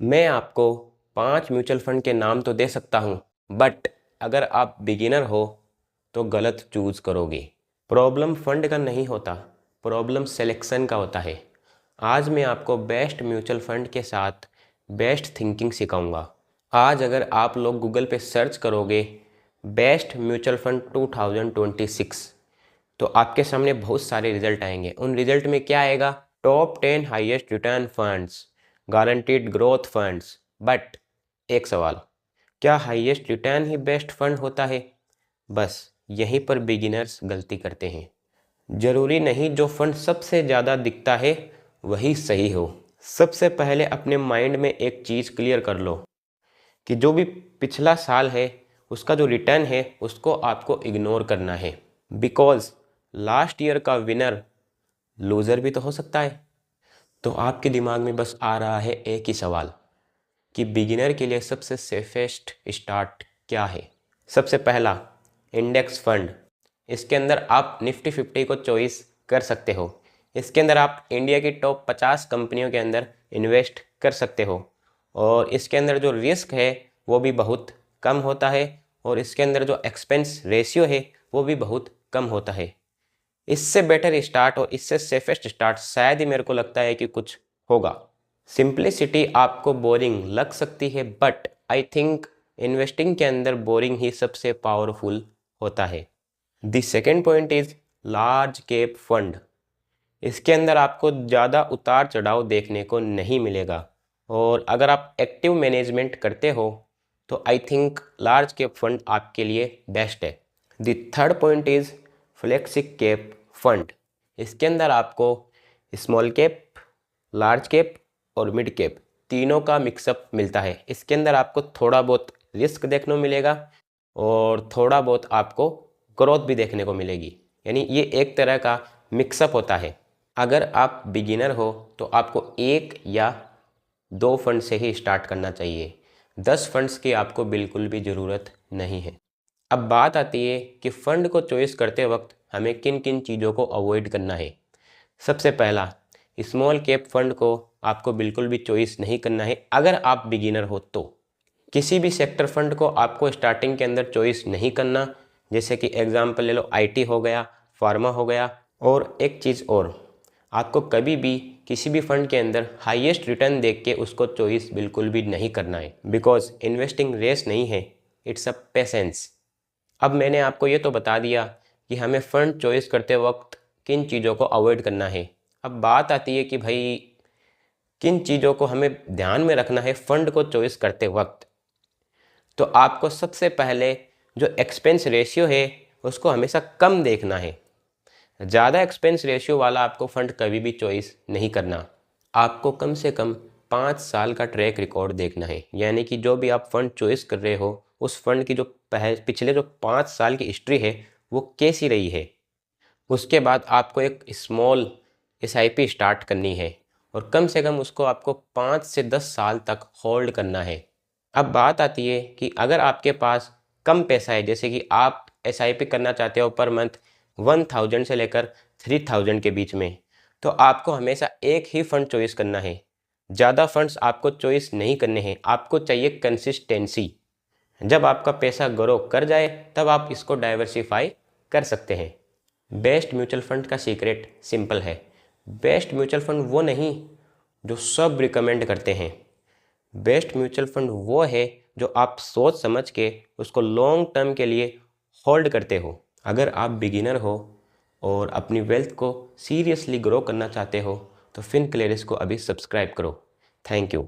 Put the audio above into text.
मैं आपको 5 mutual fund के नाम तो दे सकता हूँ, बट अगर आप बिगिनर हो तो गलत चूज़ करोगे। प्रॉब्लम फंड का नहीं होता, प्रॉब्लम सिलेक्शन का होता है। आज मैं आपको बेस्ट म्यूचुअल फंड के साथ बेस्ट थिंकिंग सिखाऊंगा। आज अगर आप लोग गूगल पे सर्च करोगे बेस्ट म्यूचुअल फंड 2026, तो आपके सामने बहुत सारे रिजल्ट आएंगे। उन रिजल्ट में क्या आएगा? Top 10 highest return funds, guaranteed growth funds. But एक सवाल, क्या हाईएस्ट रिटर्न ही बेस्ट फंड होता है? बस यहीं पर बिगिनर्स गलती करते हैं। जरूरी नहीं जो फंड सबसे ज़्यादा दिखता है वही सही हो। सबसे पहले अपने माइंड में एक चीज़ क्लियर कर लो कि जो भी पिछला साल है उसका जो रिटर्न है उसको आपको इग्नोर करना है। बिकॉज लास्ट ईयर का विनर लूज़र भी तो हो सकता है। तो आपके दिमाग में बस आ रहा है एक ही सवाल कि बिगिनर के लिए सबसे सेफेस्ट स्टार्ट क्या है। सबसे पहला, इंडेक्स फंड। इसके अंदर आप निफ्टी 50 को चॉइस कर सकते हो। इसके अंदर आप इंडिया की टॉप 50 कंपनियों के अंदर इन्वेस्ट कर सकते हो और इसके अंदर जो रिस्क है वो भी बहुत कम होता है और इसके अंदर जो एक्सपेंस रेशियो है वो भी बहुत कम होता है। इससे बेटर स्टार्ट और इससे सेफेस्ट स्टार्ट शायद ही मेरे को लगता है कि कुछ होगा। सिंप्लिसिटी आपको बोरिंग लग सकती है, बट आई थिंक इन्वेस्टिंग के अंदर बोरिंग ही सबसे पावरफुल होता है। The second point is large cap fund. इसके अंदर आपको ज़्यादा उतार चढ़ाव देखने को नहीं मिलेगा और अगर आप एक्टिव मैनेजमेंट करते हो तो I think large cap fund आपके लिए बेस्ट है। The third point is flexi cap fund. इसके अंदर आपको स्मॉल कैप, लार्ज कैप और मिड कैप तीनों का मिक्सअप मिलता है। इसके अंदर आपको थोड़ा बहुत रिस्क देखने को मिलेगा और थोड़ा बहुत आपको ग्रोथ भी देखने को मिलेगी, यानी ये एक तरह का मिक्सअप होता है। अगर आप बिगिनर हो तो आपको 1 या 2 फंड से ही स्टार्ट करना चाहिए। 10 फंड्स की आपको बिल्कुल भी ज़रूरत नहीं है। अब बात आती है कि फ़ंड को चॉइस करते वक्त हमें किन किन चीज़ों को अवॉइड करना है। सबसे पहला, स्मॉल कैप फंड को आपको बिल्कुल भी चॉइस नहीं करना है अगर आप बिगिनर हो तो। किसी भी सेक्टर फंड को आपको स्टार्टिंग के अंदर चॉइस नहीं करना, जैसे कि एग्जांपल ले लो आईटी हो गया, फार्मा हो गया। और एक चीज़ और, आपको कभी भी किसी भी फंड के अंदर हाईएस्ट रिटर्न देख के उसको चॉइस बिल्कुल भी नहीं करना है, बिकॉज इन्वेस्टिंग रेस नहीं है, इट्स अ पेशेंस। अब मैंने आपको ये तो बता दिया कि हमें फ़ंड चॉइस करते वक्त किन चीज़ों को अवॉइड करना है। अब बात आती है कि भाई किन चीज़ों को हमें ध्यान में रखना है फ़ंड को चॉइस करते वक्त। तो आपको सबसे पहले जो एक्सपेंस रेशियो है उसको हमेशा कम देखना है। ज़्यादा एक्सपेंस रेशियो वाला आपको फ़ंड कभी भी चॉइस नहीं करना। आपको कम से कम 5 साल का ट्रैक रिकॉर्ड देखना है, यानी कि जो भी आप फ़ंड चॉइस कर रहे हो उस फंड की जो पिछले जो 5 साल की हिस्ट्री है वो कैसी रही है। उसके बाद आपको एक स्मॉल एसआईपी स्टार्ट करनी है और कम से कम उसको आपको 5 से 10 साल तक होल्ड करना है। अब बात आती है कि अगर आपके पास कम पैसा है, जैसे कि आप एसआईपी करना चाहते हो पर मंथ 1000 से लेकर 3000 के बीच में, तो आपको हमेशा एक ही फंड चॉइस करना है। ज़्यादा फंड्स आपको चॉइस नहीं करने हैं, आपको चाहिए कंसिस्टेंसी। जब आपका पैसा ग्रो कर जाए तब आप इसको डाइवर्सिफाई कर सकते हैं। बेस्ट म्यूचुअल फंड का सीक्रेट सिंपल है। बेस्ट म्यूचुअल फंड वो नहीं जो सब रिकमेंड करते हैं। बेस्ट म्यूचुअल फंड वो है जो आप सोच समझ के उसको लॉन्ग टर्म के लिए होल्ड करते हो। अगर आप बिगिनर हो और अपनी वेल्थ को सीरियसली ग्रो करना चाहते हो तो फिनक्लेरिस को अभी सब्सक्राइब करो। Thank you.